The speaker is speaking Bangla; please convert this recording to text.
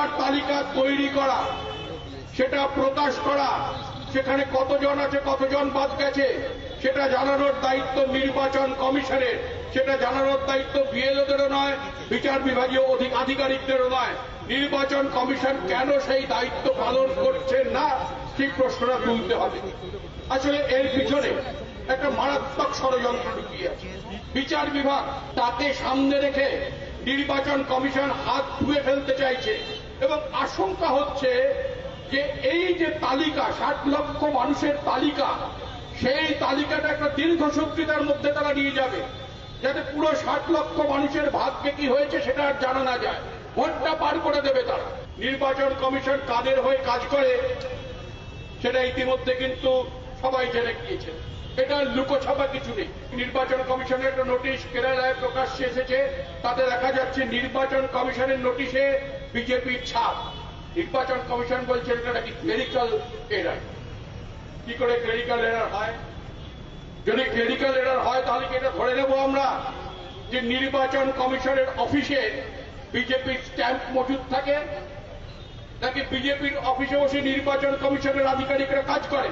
ভোটার তালিকা তৈরি করা, সেটা প্রকাশ করা, সেখানে কতজন আছে কতজন বাদ গেছে সেটা জানানোর দায়িত্ব নির্বাচন কমিশনের, সেটা জানানোর দায়িত্ব বিএলওদেরও নয়, বিচার বিভাগীয় আধিকারিকদেরও নয়। নির্বাচন কমিশন কেন সেই দায়িত্ব পালন করছে না, সেই প্রশ্নটা তুলতে হবে। আসলে এর পিছনে একটা মারাত্মক ষড়যন্ত্র লুকিয়ে আছে। বিচার বিভাগ তাকে সামনে রেখে নির্বাচন কমিশন হাত ধুয়ে ফেলতে চাইছে এবং আশঙ্কা হচ্ছে যে এই যে তালিকা 60 লক্ষ মানুষের তালিকা, সেই তালিকাটা একটা দীর্ঘসূত্রিতার মধ্যে তারা নিয়ে যাবে, যাতে পুরো 60 লক্ষ মানুষের ভাগ্যে কি হয়েছে সেটা আর জানা না যায়, ভোটটা পার করে দেবে তারা। নির্বাচন কমিশন কাদের হয়ে কাজ করে সেটা ইতিমধ্যে কিন্তু সবাই জেনে গিয়েছে, এটা লুকোছাপা কিছু নেই। নির্বাচন কমিশনের একটা নোটিশ কেরালায় প্রকাশ্যে এসেছে, তাতে দেখা যাচ্ছে নির্বাচন কমিশনের নোটিশে বিজেপির ছাপ। নির্বাচন কমিশন বলছে এটা নাকি ক্লেরিক্যাল এরার। কি করে ক্লেরিক্যাল এরার হয়? যদি ক্লেরিক্যাল এরার হয় তাহলে কি এটা ধরে নেব আমরা যে নির্বাচন কমিশনের অফিসে বিজেপির স্ট্যাম্প মজুদ থাকে, নাকি বিজেপির অফিসে বসে নির্বাচন কমিশনের আধিকারিকরা কাজ করে?